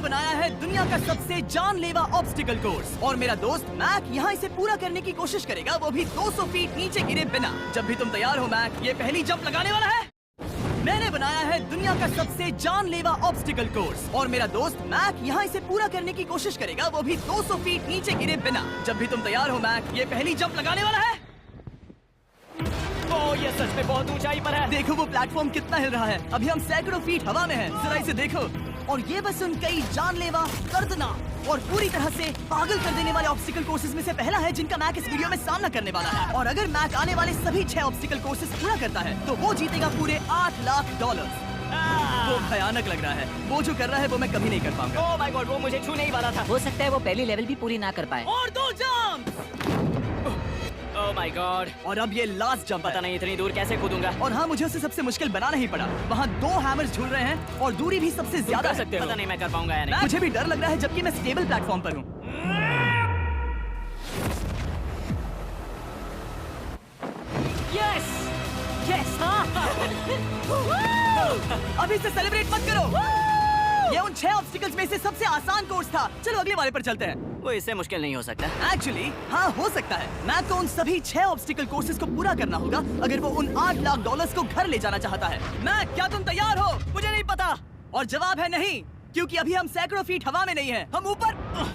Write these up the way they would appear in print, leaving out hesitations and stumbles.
बनाया है दुनिया का सबसे जानलेवा ऑब्स्टिकल कोर्स और मेरा दोस्त मैक यहाँ इसे पूरा करने की कोशिश करेगा, वो भी 200 फीट नीचे गिरे बिना। जब भी तुम तैयार हो मैक, ये पहली जंप लगाने वाला है। मैंने बनाया है दुनिया का सबसे जानलेवा ऑब्स्टिकल कोर्स और मेरा दोस्त मैक यहाँ इसे पूरा करने की कोशिश करेगा, वो भी 200 फीट नीचे गिरे बिना। जब भी तुम तैयार हो मैक, ये पहली जंप लगाने वाला है। ओह, ये सच में बहुत ऊंचाई पर है। देखो वो प्लेटफॉर्म कितना हिल रहा है। अभी हम सैकड़ों फीट हवा में हैं। जरा इसे देखो। और ये बस उन कई जानलेवा, दर्दनाक और पूरी तरह से पागल कर देने वाले ऑब्स्टिकल कोर्सेज में से पहला है जिनका मैक इस वीडियो में सामना करने वाला है। और अगर मैक आने वाले सभी 6 ऑब्स्टिकल कोर्सेज पूरा करता है तो वो जीतेगा पूरे $8 लाख। वो भयानक लग रहा है। वो जो कर रहा है वो मैं कभी नहीं कर पाऊंगा। ओह माय गॉड, वो मुझे छू नहीं वाला था। हो सकता है वो पहली लेवल भी पूरी ना कर पाए। और 2 जंप। ओह माय गॉड, और अब ये लास्ट जंप। पता नहीं इतनी दूर कैसे कूदूंगा। और हाँ, मुझे उसे सबसे मुश्किल बनाना ही पड़ा। वहाँ 2 हैमर्स झूल रहे हैं और दूरी भी सबसे ज्यादा कर सकते हो। पता नहीं मैं कर पाऊंगा या नहीं। मुझे भी डर लग रहा है जबकि मैं स्टेबल प्लेटफॉर्म पर हूँ। यस यस, अभी से सेलिब्रेट मत करो। ये उन 6 ऑब्स्टिकल्स में से सबसे आसान कोर्स था। चलो अगले वाले पर चलते हैं। वो इससे मुश्किल नहीं हो सकता। एक्चुअली हाँ, हो सकता है। मैक को उन सभी 6 ऑब्स्टिकल कोर्सेज को पूरा करना होगा अगर वो उन $8 लाख को घर ले जाना चाहता है। मैक, क्या तुम तैयार हो? मुझे नहीं पता। और जवाब है नहीं, क्योंकि अभी हम सैकड़ों फीट हवा में नहीं हैं। हम ऊपर।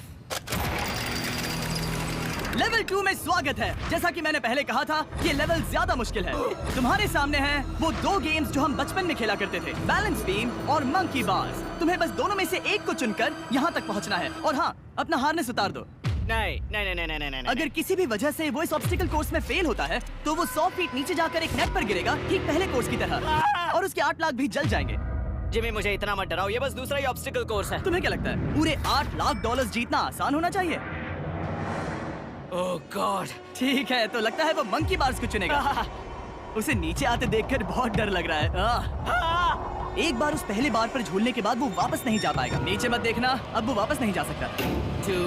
लेवल 2 में स्वागत है। जैसा कि मैंने पहले कहा था, ये लेवल ज्यादा मुश्किल है। तुम्हारे सामने हैं वो 2 गेम्स जो हम बचपन में खेला करते थे, बैलेंस बीम और मंकी बार्स। तुम्हें बस दोनों में से एक को चुनकर यहाँ तक पहुँचना है। और हाँ, अपना हार्नेस उतार दो। नहीं नहीं नहीं नहीं नहीं। अगर किसी भी वजह से वो इस ऑब्स्टिकल कोर्स में फेल होता है तो वो 100 फीट नीचे जाकर एक नेट पर गिरेगा, ठीक पहले कोर्स की तरह, और उसके 8 लाख भी जल जाएंगे। जिमी, मुझे इतना मत डराओ। ये बस दूसरा ही ऑब्स्टिकल कोर्स है। तुम्हें क्या लगता है पूरे $8 लाख जीतना आसान होना चाहिए? ओह गॉड। ठीक है, तो लगता है वो मंकी बार्स को चुनेगा। उसे नीचे आते देखकर बहुत डर लग रहा है। एक बार उस पहले बार पर झूलने के बाद वो वापस नहीं जा पाएगा। नीचे मत देखना, अब वो वापस नहीं जा सकता। 2।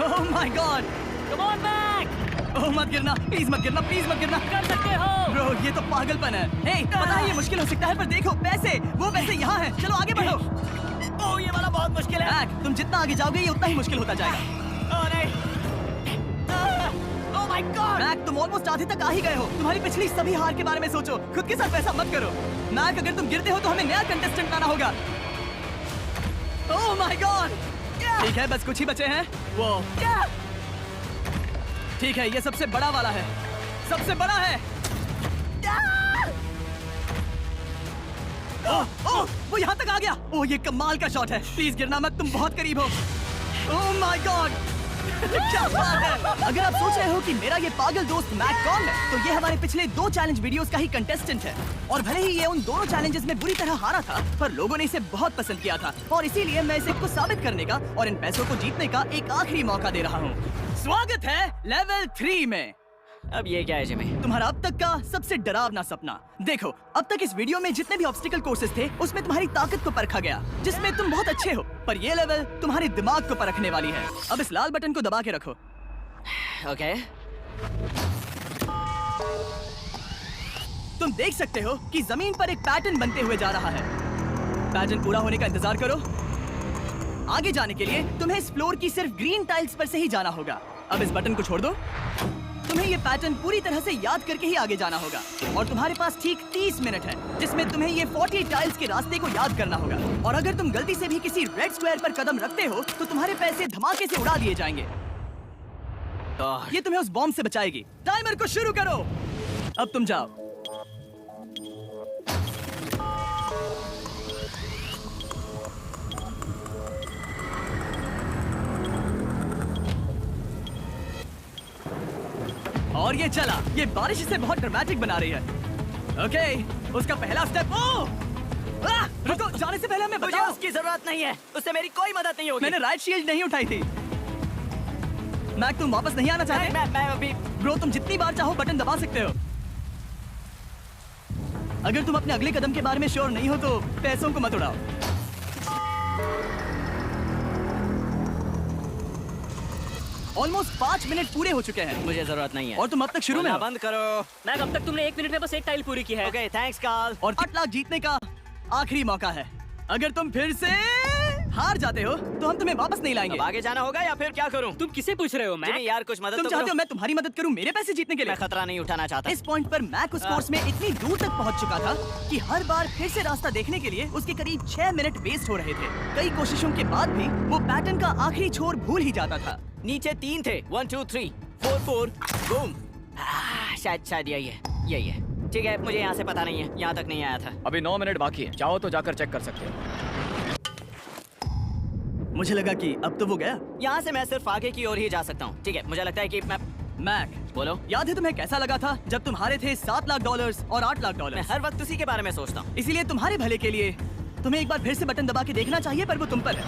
Oh my God, come on Mac. Oh मत गिरना, प्लीज मत गिरना, प्लीज मत गिरना। कर सकते हो। ब्रो, ये तो पागलपन है। हे, पता है ये मुश्किल हो सकता है, पर देखो पैसे, वो पैसे यहाँ हैं। चलो आगे बढ़ो। ओह, ये वाला बहुत मुश्किल है। मैक, तुम जितना आगे जाओगे ये उतना ही मुश्किल होता जाएगा। ओह नहीं। ओह माय गॉड। मैक, तुम ऑलमोस्ट आधे तक आ ही गए हो। तुम्हारी पिछली सभी हार के बारे में सोचो, खुद के साथ वैसा मत करो। मैक, अगर तुम गिरते हो तो हमें नया कंटेस्टेंट लाना होगा। ओह माय गॉड। ठीक है, बस कुछ ही बचे हैं। वो ठीक है, ये सबसे बड़ा वाला है, सबसे बड़ा है। ओह ओह, वो यहाँ तक आ गया। ओह, ये कमाल का शॉट है। प्लीज गिरना मत, तुम बहुत करीब हो। ओह माय गॉड, क्या बात है। अगर आप सोच रहे हो कि मेरा ये पागल दोस्त मैक कौन है, तो ये हमारे पिछले 2 चैलेंज वीडियोस का ही कंटेस्टेंट है। और भले ही ये उन दोनों चैलेंजेस में बुरी तरह हारा था, पर लोगों ने इसे बहुत पसंद किया था और इसीलिए मैं इसे को साबित करने का और इन पैसों को जीतने का एक आखिरी मौका दे रहा हूँ। स्वागत है लेवल 3 में। अब ये क्या है जिमी? तुम्हारा अब तक का सबसे डरावना सपना। देखो, अब तक इस वीडियो में जितने भी ऑब्स्टिकल कोर्सेज थे उसमें तुम्हारी ताकत को परखा गया, जिसमें तुम बहुत अच्छे हो, पर ये लेवल तुम्हारे दिमाग को परखने वाली है। अब इस लाल बटन को दबा के रखो। ओके। तुम देख सकते हो कि जमीन पर एक पैटर्न बनते हुए जा रहा है। पैटर्न पूरा होने का इंतजार करो। आगे जाने के लिए तुम्हें इस फ्लोर की सिर्फ ग्रीन टाइल्स पर से ही जाना होगा। अब इस बटन को छोड़ दो। तुम्हें ये पैटर्न पूरी तरह से याद करके ही आगे जाना होगा और तुम्हारे पास ठीक 30 मिनट है जिसमें तुम्हें ये 40 टाइल्स के रास्ते को याद करना होगा। और अगर तुम गलती से भी किसी रेड स्क्वायर पर कदम रखते हो तो तुम्हारे पैसे धमाके से उड़ा दिए जाएंगे। ये तुम्हें उस बॉम्ब से बचाएगी। टाइमर को शुरू करो। अब तुम जाओ। और ये चला। ये बारिश इसे बहुत ड्रामेटिक बना रही है। ओके, उसका पहला स्टेप। रुको, जाने से पहले हमें मुझे बताओ। उसकी जरूरत नहीं है, उससे मेरी कोई मदद नहीं होगी। मैंने राइट शील्ड नहीं उठाई थी। मैक, तुम वापस नहीं आना चाहते? मैं अभी। ब्रो, तुम जितनी बार चाहो बटन दबा सकते हो। अगर तुम अपने अगले कदम के बारे में श्योर नहीं हो तो पैसों को मत उड़ाओ। ऑलमोस्ट 5 मिनट पूरे हो चुके हैं। मुझे जरूरत नहीं है। और तुम अब तक शुरू में हो। बंद करो। मैं अब तक तुमने 1 मिनट में बस एक टाइल पूरी की है। Okay, thanks Karl. और 8 लाख जीतने का आखिरी मौका है। अगर तुम फिर से हार जाते हो तो हम तुम्हें वापस नहीं लाएंगे। अब आगे जाना होगा या फिर क्या करूं? तुम किसे पूछ रहे हो? मैं जिमी यार कुछ मदद तुम तो चाहते करो। हो मैं तुम्हारी मदद करूं मेरे पैसे जीतने के लिए? मैं खतरा नहीं उठाना चाहता। इस पॉइंट पर मैक उस कोर्स में इतनी दूर तक पहुंच चुका था कि हर बार फिर से रास्ता देखने के लिए उसके करीब 6 मिनट वेस्ट हो रहे थे। कई कोशिशों के बाद भी वो पैटर्न का आखिरी छोर भूल ही जाता था। नीचे 3 थे, 1 2 3 4 4 बूम। शायद यही है। ठीक है, मुझे यहाँ से पता नहीं है, यहाँ तक नहीं आया था। अभी 9 मिनट बाकी है, चाहो तो जाकर चेक कर सकते हो। मुझे लगा कि अब तो वो गया। यहाँ से मैं सिर्फ आगे की ओर ही जा सकता हूँ। ठीक है, मुझे लगता है कि मैं मैक, बोलो। याद है तुम्हें कैसा लगा था जब तुम हारे थे $7 लाख और $8 लाख? मैं हर वक्त उसी के बारे में सोचता हूँ। इसीलिए तुम्हारे भले के लिए तुम्हें एक बार फिर से बटन दबा के देखना चाहिए, पर वो तुम पर है।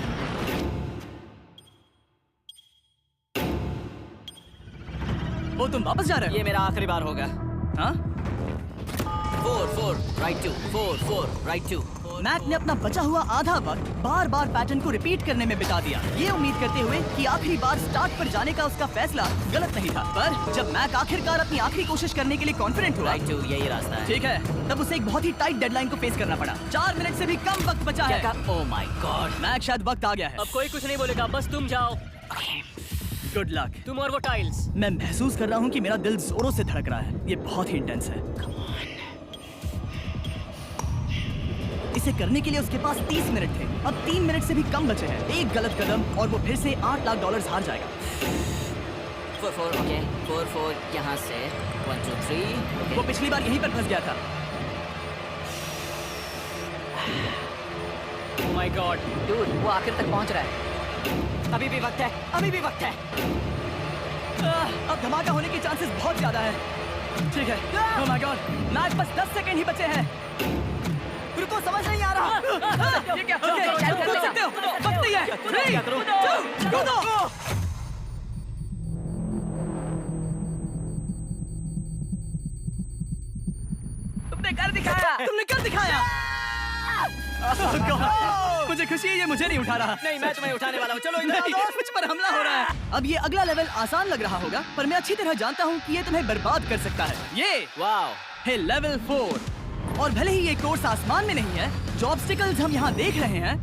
वो तुम वापस जा रहे ये मेरा आखिरी बार होगा। हो? हाँ? 4 4 राइट 2 4 4 राइट 2। मैक ने अपना बचा हुआ आधा वक्त बार बार पैटर्न को रिपीट करने में बिता दिया, ये उम्मीद करते हुए कि आखिरी बार स्टार्ट पर जाने का उसका फैसला गलत नहीं था। पर जब मैक आखिरकार अपनी आखिरी कोशिश करने के लिए कॉन्फिडेंट हुआ, राइट 2 यही रास्ता है। ठीक है, तब उसे एक बहुत ही टाइट डेडलाइन को फेस करना पड़ा। 4 मिनट से भी कम वक्त बचा है। ओह माय गॉड। मैक शायद वक्त आ गया है। अब कोई कुछ नहीं बोलेगा, बस तुम जाओ। Good luck. तुम और वो टाइल्स। मैं महसूस कर रहा हूँ कि मेरा दिल जोरों से धड़क रहा है। ये बहुत ही इंटेंस है। इसे करने के लिए उसके पास 30 मिनट थे। अब 3 मिनट से भी कम बचे हैं। एक गलत कदम और वो फिर से $8 लाख हार जाएगा। 4 4 ओके 4 4 यहाँ से 1 2 3। वो पिछली बार यहीं पर फंस गया था। ओह माय गॉड, डूड, वो आखिर तक पहुंच रहा है। अभी भी वक्त है, अभी भी वक्त है। अब धमाका होने के चांसेस बहुत ज्यादा है। ठीक है, ओह माय गॉड, मैच बस 10 सेकंड ही बचे हैं। रुको, समझ नहीं आ रहा। ये क्या? ओके, कर सकते हो। वक्त नहीं है। 3 2 कूदो। तुमने कर दिखाया। तुमने कर दिखाया। Oh God, मुझे खुशी है ये मुझे नहीं उठा रहा। नहीं, मैं तुम्हें उठाने वाला हूँ। चलो इधर नहीं, आओ। मुझ पर हमला हो रहा है। अब ये अगला लेवल आसान लग रहा होगा, पर मैं अच्छी तरह जानता हूँ कि ये तुम्हें बर्बाद कर सकता है। ये वाओ। है लेवल 4। और भले ही ये कोर्स आसमान में नहीं है, जो ऑब्स्टिकल्स हम यहाँ देख रहे हैं,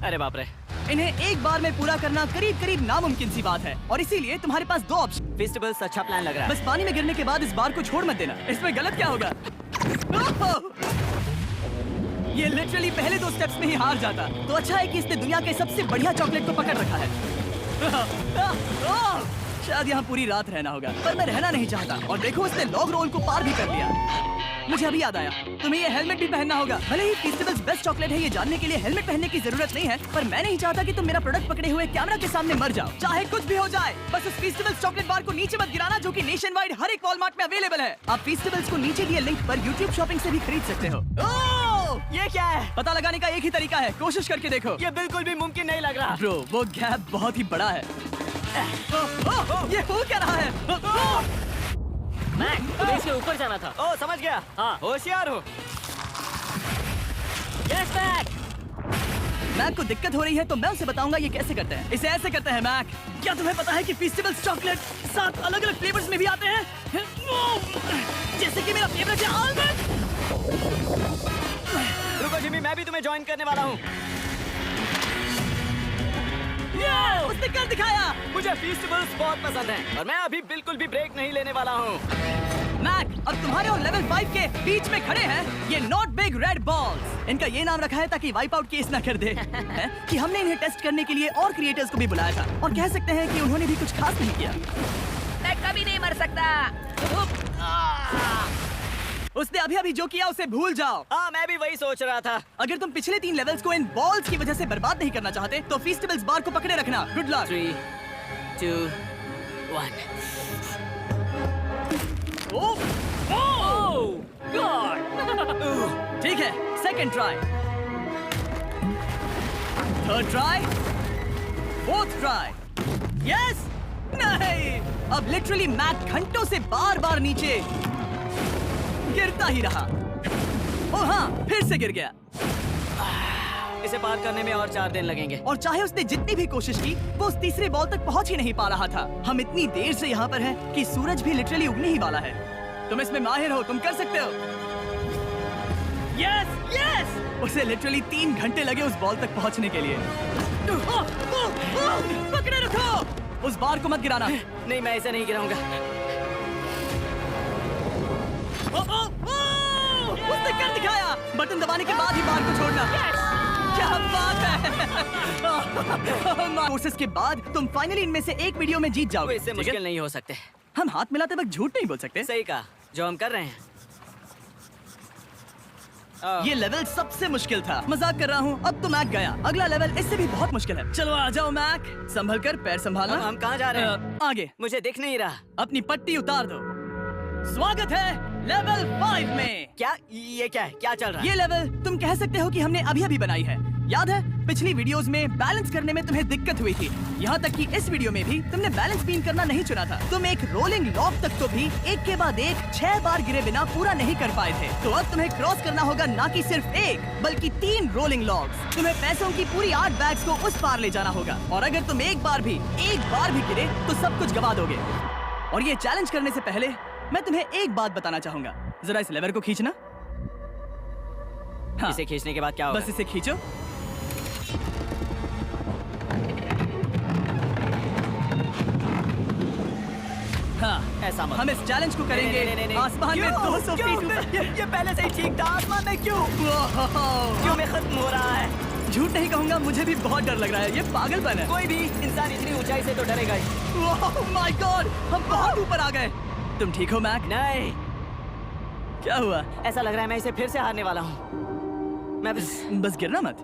अरे बाप रे। इन्हें एक बार में पूरा करना करीब करीब नामुमकिन सी बात है। और इसीलिए तुम्हारे पास 2 ऑप्शन। फेस्टिवल्स अच्छा प्लान लग रहा है। बस पानी में गिरने के बाद इस बार को छोड़ मत देना। इसमें गलत क्या होगा? ये लिटरली पहले 2 स्टेप्स में ही हार जाता। तो अच्छा है कि इसने दुनिया के सबसे बढ़िया चॉकलेट को पकड़ रखा है। शायद यहाँ पूरी रात रहना होगा, पर मैं रहना नहीं चाहता। और देखो, उसने लॉग रोल को पार भी कर लिया। मुझे अभी याद आया, तुम्हें ये हेलमेट भी पहनना होगा। भले ही फेस्टिवल्स बेस्ट चॉकलेट है, ये जानने के लिए हेलमेट पहनने की जरूरत नहीं है, पर मैं नहीं चाहता कि तुम मेरा प्रोडक्ट पकड़े हुए कैमरा के सामने मर जाओ। चाहे कुछ भी हो जाए, बस उस फेस्टिवल्स चॉकलेट बार को नीचे मत गिराना, जो कि नेशन वाइड हर एक वॉलमार्ट में अवेलेबल है। आप फेस्टिवल्स को नीचे दिए लिंक पर YouTube शॉपिंग से भी खरीद सकते हो। ये क्या है? पता लगाने का एक ही तरीका है, कोशिश करके देखो। ये बिल्कुल भी मुमकिन नहीं लग रहा। ब्रो, वो गैप बहुत ही बड़ा है। ये हो क्या रहा है? मैक, तुम्हें इसके ऊपर जाना था। ओह, समझ गया। हाँ। होशियार हो। Yes Mac. मैक को दिक्कत हो रही है तो मैं उसे बताऊंगा ये कैसे करते हैं। इसे ऐसे करते हैं मैक। क्या तुम्हें पता है कि फेस्टिवल्स चॉकलेट 7 अलग-अलग फ्लेवर्स में भी आते हैं? जैसे कि मेरा फेवरेट है आलमंड। रुको जिमी, मैं भी तुम्हें ज्वाइन करने वाला हूँ। उसने कर दिखाया। मुझे फेस्टिवल्स बहुत पसंद हैं और मैं अभी बिल्कुल भी ब्रेक नहीं लेने वाला हूँ। मैक, अब तुम्हारे और लेवल 5 के बीच में खड़े हैं ये नॉट बिग रेड बॉल्स। इनका ये नाम रखा है ताकि वाइप आउट केस ना कर दे। है कि हमने इन्हें टेस्ट करने के लिए और क्रिएटर्स को भी बुलाया था, और कह सकते हैं कि उन्होंने भी कुछ खास नहीं किया। मैं कभी नहीं मर सकता। उसने अभी अभी जो किया उसे भूल जाओ। हाँ, मैं भी वही सोच रहा था। अगर तुम पिछले 3 लेवल्स को इन बॉल्स की वजह से बर्बाद नहीं करना चाहते, तो फेस्टिवल्स बार को पकड़े रखना। Good luck. 3 2 1। ओह गॉड। ठीक है, second try, third try, fourth try. Yes. नहीं, अब लिटरली मैक घंटों से बार बार नीचे गिरता ही रहा। और हाँ, फिर से गिर गया। इसे पार करने में और 4 दिन लगेंगे। और चाहे उसने जितनी भी कोशिश की, वो उस तीसरे बॉल तक पहुंच ही नहीं पा रहा था। हम इतनी देर से यहाँ पर हैं कि सूरज भी लिटरली उगने ही वाला है। तुम इसमें माहिर हो, तुम कर सकते हो। Yes yes. उसे लिटरली 3 घंटे लगे उस बॉल तक पहुंचने के लिए। पकड़े रखो, उस बार को मत गिराना। नहीं, मैं इसे नहीं गिराऊंगा। उसने कर दिखाया। बटन दबाने के बाद ही बार को छोड़ना। क्या बात है। कोशिश के बाद तुम फाइनली इनमें से एक वीडियो में जीत वो जाओगे। इससे ठीक है? मुश्किल नहीं हो सकते। हम हाथ मिलाते वक्त झूठ नहीं बोल सकते। सही कहा, जो हम कर रहे हैं। ये लेवल सबसे मुश्किल था। मजाक कर रहा हूँ। अब तो मैक गया। अगला लेवल इससे भी बहुत मुश्किल है। चलो आ जाओ मैक। संभल कर, पैर संभालना। हम कहाँ जा रहे हैं? आगे। मुझे दिख नहीं रहा। अपनी पट्टी उतार दो। स्वागत है लेवल 5 में। क्या ये क्या है? क्या चल रहा है? ये लेवल तुम कह सकते हो कि हमने अभी अभी बनाई है। याद है पिछली वीडियोस में बैलेंस करने में तुम्हें दिक्कत हुई थी। यहाँ तक कि इस वीडियो में भी तुमने बैलेंस बीन करना नहीं चुना था। तुम एक रोलिंग लॉक तक तो भी एक के बाद एक 6 बार गिरे बिना पूरा नहीं कर पाए थे। तो अब तुम्हें क्रॉस करना होगा ना कि सिर्फ एक बल्कि 3 रोलिंग लॉक्स। तुम्हें पैसों की पूरी 8 बैग्स को उस पार ले जाना होगा और अगर तुम एक बार भी गिरे तो सब कुछ गवा दोगे। और ये चैलेंज करने से पहले मैं तुम्हें एक बात बताना चाहूंगा। जरा इस लेवर को खींचना। हाँ, इसे खींचने के बाद क्या होगा? बस इसे खींचो। हाँ, ऐसा मत। हम इस चैलेंज को करेंगे नहीं। आसमान में 200 फीट ऊपर। ये पहले से ही ठीक था। आसमान में क्यों मैं खत्म हो रहा है? झूठ नहीं कहूंगा, मुझे भी बहुत डर लग रहा है। ये पागलपन है। कोई भी इंसान इतनी ऊंचाई से तो डरेगा ही। ओह माय गॉड, हम बहुत ऊपर आ गए। तुम ठीक हो मैक? नहीं, क्या हुआ? ऐसा लग रहा है मैं इसे फिर से हारने वाला हूँ। मैं बस गिरना मत।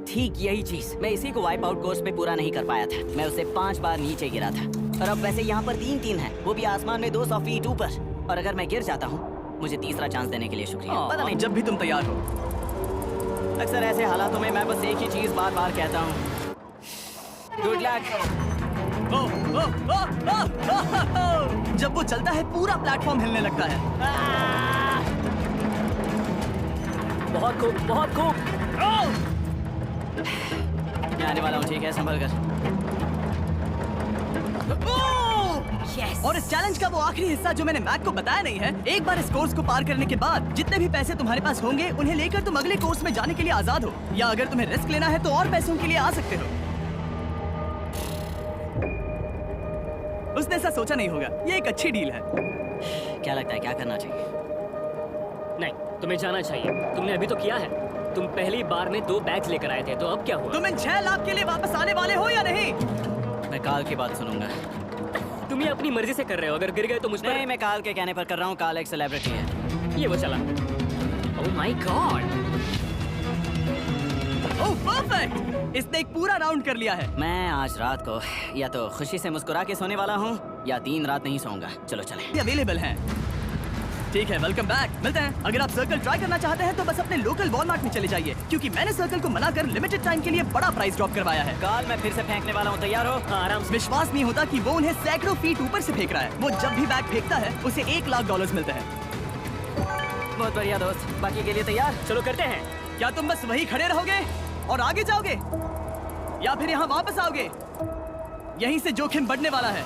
ठीक यही चीज मैं इसी को वाइप आउट कोर्स पे पूरा नहीं कर पाया था। मैं उसे 5 बार नीचे गिरा था और अब वैसे यहाँ पर 3-3 है, वो भी आसमान में 200 फीट ऊपर। और अगर मैं गिर जाता हूँ, मुझे तीसरा चांस देने के लिए शुक्रिया। पता नहीं, जब भी तुम तैयार हो। अक्सर ऐसे हालातों में मैं बस एक ही चीज बार बार कहता हूँ, गुड लक। जब वो चलता है पूरा प्लेटफॉर्म हिलने लगता है। बहुत खूब, बहुत खूब। मैं आने वाला हूँ, ठीक है? संभल कर। और इस चैलेंज का वो आखिरी हिस्सा जो मैंने मैक को बताया नहीं है। एक बार इस कोर्स को पार करने के बाद जितने भी पैसे तुम्हारे पास होंगे उन्हें लेकर तुम अगले कोर्स में जाने के लिए आजाद हो, या अगर तुम्हें रिस्क लेना है तो और पैसों के लिए आ सकते हो। उसने ऐसा सोचा नहीं होगा। ये एक अच्छी डील है। क्या लगता है क्या करना चाहिए? नहीं, तुम्हें जाना चाहिए। तुमने अभी तो किया है। तुम पहली बार में 2 बैग्स लेकर आए थे, तो अब क्या हुआ? तुम इन 6 लाख के लिए वापस आने वाले हो या नहीं? मैं काल की बात सुनूंगा। तुम ये अपनी मर्जी से कर रहे हो। अगर गिर गए तो मुझ पर। नहीं, मैं काल के कहने पर कर रहा हूँ। काल एक सेलिब्रिटी है। ये वो चला। ओह माय गॉड। ओह परफेक्ट, इसने एक पूरा राउंड कर लिया है। मैं आज रात को या तो खुशी से मुस्कुरा के सोने वाला हूँ या 3 रात नहीं सोऊंगा। चलो चलें। ये अवेलेबल हैं। ठीक है, वेलकम बैक। मिलते हैं। अगर आप सर्कल ट्राई करना चाहते हैं तो बस अपने लोकल वॉलमार्ट में चले जाइए, क्योंकि मैंने सर्कल को मना कर लिमिटेड टाइम के लिए बड़ा प्राइस ड्रॉप करवाया है। काल, मैं फिर से फेंकने वाला हूँ, तैयार हो? हाँ, आराम से। विश्वास नहीं होता कि वो उन्हें सैकड़ों फीट ऊपर से फेंक रहा है। वो जब भी बैग फेंकता है उसे $1 लाख मिलते हैं। बहुत बढ़िया दोस्त, बाकी के लिए तैयार? चलो करते हैं। क्या तुम बस वही खड़े रहोगे और आगे जाओगे, या फिर यहाँ वापस आओगे? यहीं से जोखिम बढ़ने वाला है।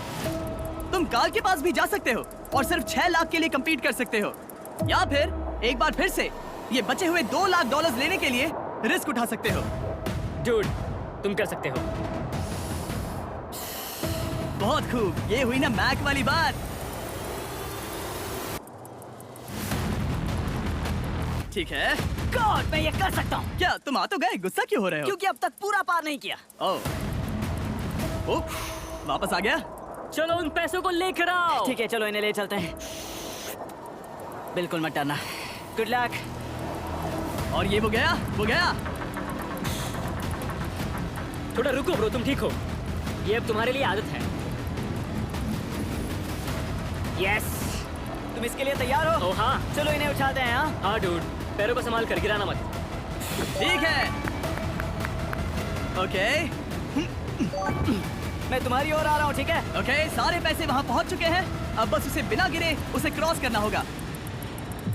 तुम काल के पास भी जा सकते हो और सिर्फ 6 लाख के लिए कम्पीट कर सकते हो, या फिर एक बार फिर से ये बचे हुए $2 लाख लेने के लिए रिस्क उठा सकते हो। डूड, तुम कर सकते हो। बहुत खूब, ये हुई ना मैक वाली बात। ठीक है। गॉड, मैं ये कर सकता हूँ। क्या तुम आ तो गए, गुस्सा क्यों हो रहे हो? क्योंकि अब तक पूरा पार नहीं किया। ओह, वापस आ गया। चलो उन पैसों को लेकर आओ। ठीक है, चलो इन्हें ले चलते हैं। बिल्कुल मत डरना। Good luck. और ये वो गया। थोड़ा रुको ब्रो, तुम ठीक हो? ये अब तुम्हारे लिए आदत है। यस। तुम इसके लिए तैयार हो? ओह हाँ। चलो इन्हें उठाते हैं। हाँ, हाँ डूड, पैरों को संभाल कर, गिराना मत। ठीक है। ओके मैं तुम्हारी ओर आ रहा हूँ, ठीक है? ओके, सारे पैसे वहाँ पहुँच चुके हैं। अब बस उसे बिना गिरे उसे क्रॉस करना होगा।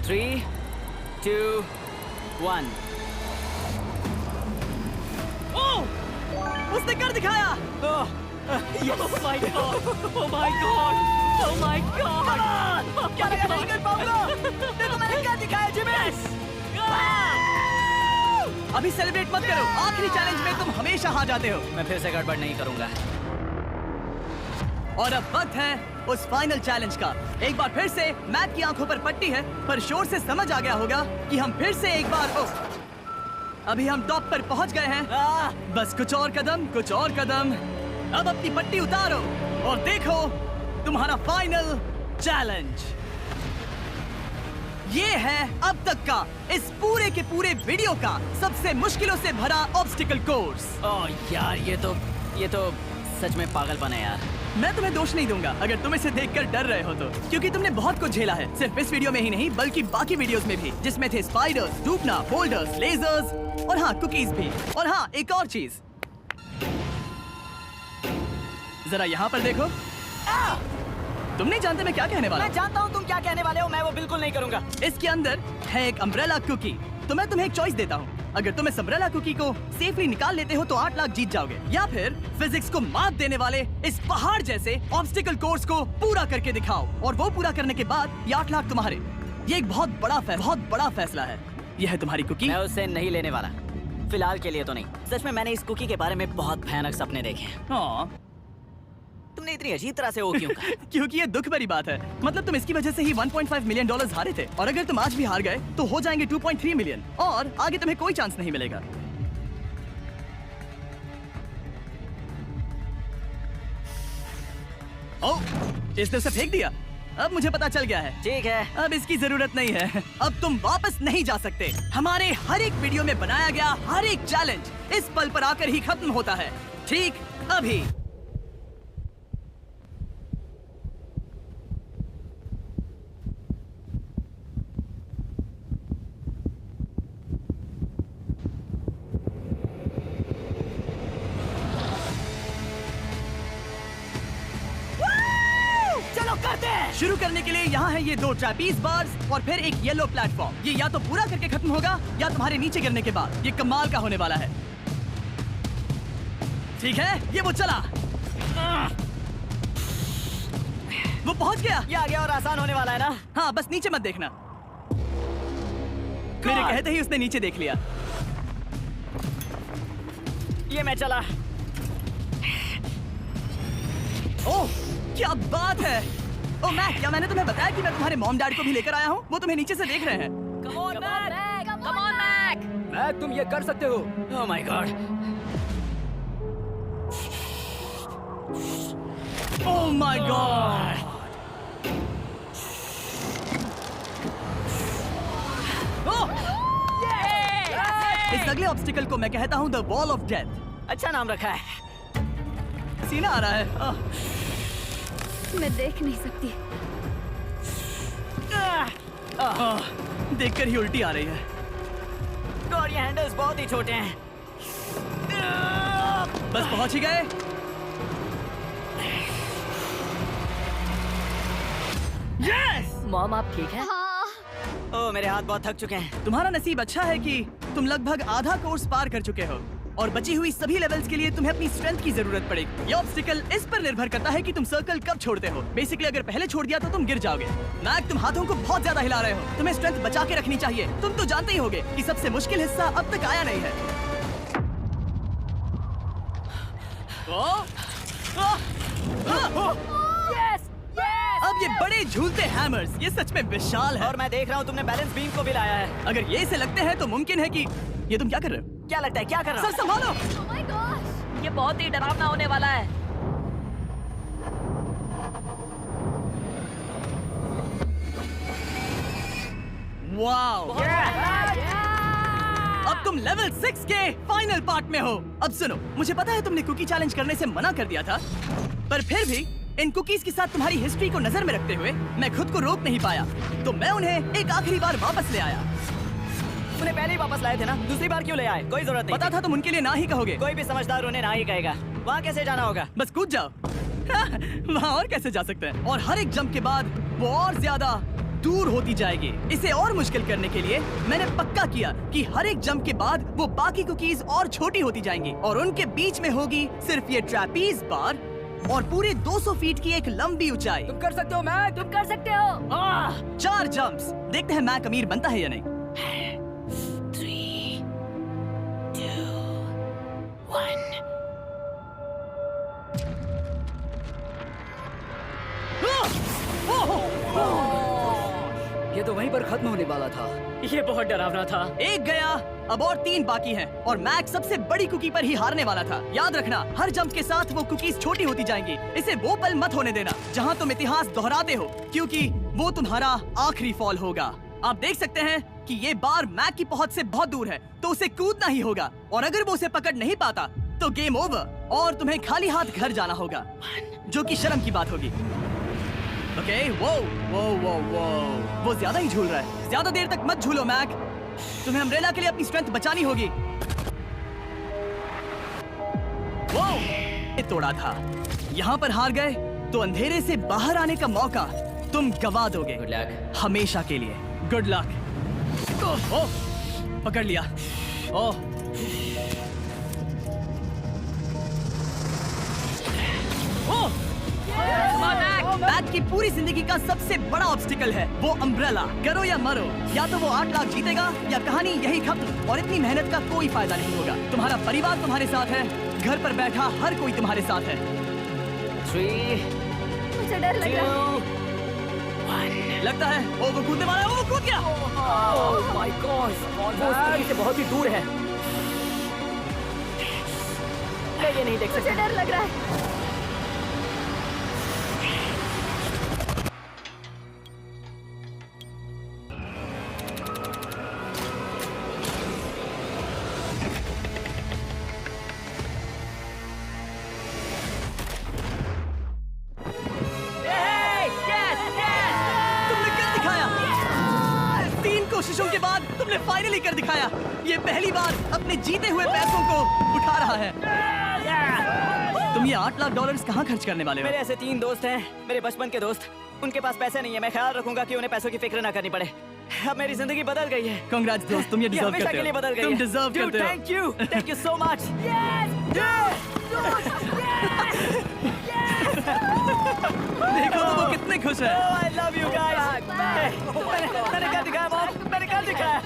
3, 2, 1। ओह, उसने कर दिखाया। ओह my God, oh my God. Oh my God! क्या मैं नहीं कर पाऊंगा? देखो मैंने क्या दिखाया जिमी। अभी सेलिब्रेट मत करो, आखिरी चैलेंज में तुम हमेशा हार जाते हो। मैं फिर से गड़बड़ नहीं करूंगा। और अब वक्त है उस फाइनल चैलेंज का। एक बार फिर से मैक की आंखों पर पट्टी है, पर शोर से समझ आ गया होगा कि हम फिर से एक बार अभी हम टॉप पर पहुंच गए हैं। बस कुछ और कदम, कुछ और कदम। अब अपनी पट्टी उतारो और देखो तुम्हारा फाइनल चैलेंज। ये है अब तक का इस पूरे के पूरे वीडियो का सबसे मुश्किलों से भरा ऑब्स्टिकल कोर्स। ओह यार, ये तो सच में पागलपन है यार। मैं तुम्हें दोष नहीं दूंगा अगर तुम इसे देखकर डर रहे हो तो, क्योंकि तुमने बहुत कुछ झेला है, सिर्फ इस वीडियो में ही नहीं बल्कि बाकी वीडियोस में भी, जिसमें थे स्पाइडर्स, डूबना, बोल्डर्स, लेजर्स और हाँ कुकीज भी। और हाँ एक और चीज, जरा यहाँ पर देखो। तुम नहीं जानते मैं क्या कहने वाला मैं जानता हूँ तुम क्या कहने वाले हो, मैं वो बिल्कुल नहीं करूंगा। इसके अंदर है एक अम्ब्रेला कुकी। तो मैं तुम्हें एक चॉइस देता हूँ, अगर तुम इस अम्ब्रेला कुकी को सेफली निकाल लेते हो तो 8 लाख जीत जाओगे, या फिर फिजिक्स को मात देने वाले इस पहाड़ जैसे ऑब्स्टिकल कोर्स को पूरा करके दिखाओ, और वो पूरा करने के बाद ये 8 लाख तुम्हारे। ये एक बहुत बड़ा फैसला है। यह है तुम्हारी कुकी। मैं उससे नहीं लेने वाला, फिलहाल के लिए तो नहीं। सच में मैंने इस कुकी के बारे में बहुत भयानक सपने देखे हैं। हाँ तुमने इतनी अजीब तरह से वो क्यों कहा? क्योंकि ये दुख भरी बात है। मतलब तुम इसकी वजह से ही $1.5 मिलियन हारे थे, और अगर तुम आज भी हार गए तो हो जाएंगे 2.3 मिलियन, और आगे तुम्हें कोई चांस नहीं मिलेगा। ओह, इसने उसे फेंक दिया। अब मुझे पता चल गया है। ठीक है, अब इसकी जरूरत नहीं है। अब तुम वापस नहीं जा सकते। हमारे हर एक वीडियो में बनाया गया हर एक चैलेंज इस पल पर आकर ही खत्म होता है, ठीक अभी। शुरू करने के लिए यहाँ है ये 2 ट्रैपीज बार्स और फिर एक येलो प्लेटफॉर्म। ये या तो पूरा करके खत्म होगा या तुम्हारे नीचे गिरने के बाद। ये कमाल का होने वाला है। ठीक है, ये वो चला, वो पहुंच गया। ये आगे और आसान होने वाला है ना? हाँ, बस नीचे मत देखना। मेरे कहते ही उसने नीचे देख लिया। ये मैं चला। ओह, क्या बात है। ओह मैक, क्या मैंने तुम्हें बताया कि मैं तुम्हारे मॉम डैड को भी लेकर आया हूँ? वो तुम्हें नीचे से देख रहे हैं। Come on, Mac! Come on, Mac! Mac तुम ये कर सकते हो। Oh my God. Oh my God. इस अगले ऑब्स्टिकल को मैं कहता हूँ द वॉल ऑफ डेथ। अच्छा नाम रखा है। सीना आ रहा है। मैं देख नहीं सकती। देखकर ही उल्टी आ रही है। और ये हैंडल्स बहुत ही छोटे हैं। बस पहुंच ही गए। यस! मॉम आप ठीक है? हाँ, ओह मेरे हाथ बहुत थक चुके हैं। तुम्हारा नसीब अच्छा है कि तुम लगभग आधा कोर्स पार कर चुके हो, और बची हुई सभी लेवल्स के लिए तुम्हें अपनी स्ट्रेंथ की जरूरत पड़ेगी। ये ऑब्स्टिकल इस पर निर्भर करता है कि तुम सर्कल कब छोड़ते हो। बेसिकली अगर पहले छोड़ दिया तो तुम गिर जाओगे। मैक, तुम हाथों को बहुत ज्यादा हिला रहे हो। तुम्हें स्ट्रेंथ बचा के रखनी चाहिए। तुम तो जानते ही होगे कि सबसे मुश्किल हिस्सा अब तक आया नहीं है। अब ये बड़े झूलते हैमर्स, ये सच में विशाल है। और मैं देख रहा हूँ तुमने बैलेंस बीम को भी लाया है। अगर ये इसे लगते हैं तो मुमकिन है कि ये तुम क्या कर रहे हो? क्या लगता है, क्या कर रहा सर संभालो। oh my gosh! ये बहुत ही डरावना होने वाला है। वाओ! अब तुम लेवल 6 के फाइनल पार्ट में हो। अब सुनो, मुझे पता है तुमने कुकी चैलेंज करने से मना कर दिया था, पर फिर भी इन कुकीज के साथ तुम्हारी हिस्ट्री को नजर में रखते हुए मैं खुद को रोक नहीं पाया, तो मैं उन्हें एक आखिरी बार वापस ले आया। तूने पहले ही वापस लाए थे ना, दूसरी बार क्यों ले आए? कोई जरूरत नहीं पता था तुम उनके लिए ना ही कहोगे। कोई भी समझदार उन्हें ना ही कहेगा। वहाँ कैसे जाना होगा? बस कूद जाओ। वहाँ और कैसे जा सकते हैं? और हर एक जंप के बाद वो और ज्यादा दूर होती जाएगी। इसे और मुश्किल करने के लिए मैंने पक्का किया कि हर एक जंप के बाद वो बाकी कुकीज और छोटी होती जाएंगी और उनके बीच में होगी सिर्फ ये ट्रैपीज बार और पूरे 200 फीट की एक लंबी ऊंचाई। तुम कर सकते हो मैक, तुम कर सकते हो। 4 जंप्स। देखते हैं मैक अमीर बनता है या नहीं। 3, 2, 1। ये तो वहीं पर खत्म होने वाला था। ये बहुत डरावना था। एक गया, अब और 3 बाकी हैं और मैक सबसे बड़ी कुकी पर ही हारने वाला था। याद रखना, हर जंप के साथ वो कुकीज छोटी होती जाएंगी। इसे वो पल मत होने देना जहां तुम इतिहास दोहराते हो, क्योंकि वो तुम्हारा आखिरी फॉल होगा। आप देख सकते हैं कि ये बार मैक की पहुंच से बहुत दूर है, तो उसे कूदना ही होगा। और अगर वो उसे पकड़ नहीं पाता तो गेम ओवर और तुम्हें खाली हाथ घर जाना होगा, जो कि शर्म की बात होगी। ओके, वो ज्यादा ही झूल रहा है। ज्यादा देर तक मत झूलो मैक, तुम्हें अम्ब्रेला के लिए अपनी स्ट्रेंथ बचानी होगी। वो ये तोड़ा था। यहाँ पर हार गए तो अंधेरे से बाहर आने का मौका तुम गवा दोगे। Good luck. हमेशा के लिए। Good luck. ओह, पकड़ लिया। ओह, ओह, मैक की पूरी जिंदगी का सबसे बड़ा ऑब्स्टिकल है वो अम्ब्रेला। करो या मरो, या तो वो 8 लाख जीतेगा या कहानी यही खत्म और इतनी मेहनत का कोई फायदा नहीं होगा। तुम्हारा परिवार तुम्हारे साथ है, घर पर बैठा हर कोई तुम्हारे साथ है। 3, मुझे डर लग रहा है। 2, 1। लगता है वो कूदने वाला है। वो कूद गया। ओह माय गॉड, वो उस से बहुत ही दूर है। मैं ये नहीं देख मुझे डर लग रहा है। तुमने कर दिखाया। 3 कोशिशों के बाद तुमने फाइनली कर दिखाया। ये पहली बार अपने जीते हुए पैसों को उठा रहा है। तुम ये $8 लाख कहाँ खर्च करने वाले हो? मेरे ऐसे 3 दोस्त हैं, मेरे बचपन के दोस्त। उनके पास पैसे नहीं है। मैं ख्याल रखूंगा कि उन्हें पैसों की फिक्र ना करनी पड़े। अब मेरी जिंदगी बदल गई है। Congrats दोस्त, तुम ये ये डिजर्व हमेशा करते के लिए हो। बदल गई तुम है। डिजर्व Dude, करते हो। thank you so much। देखो वो कितने खुश है। Oh, I love you guys। मैंने कर दिखाया मॉम, मैंने कर दिखाया।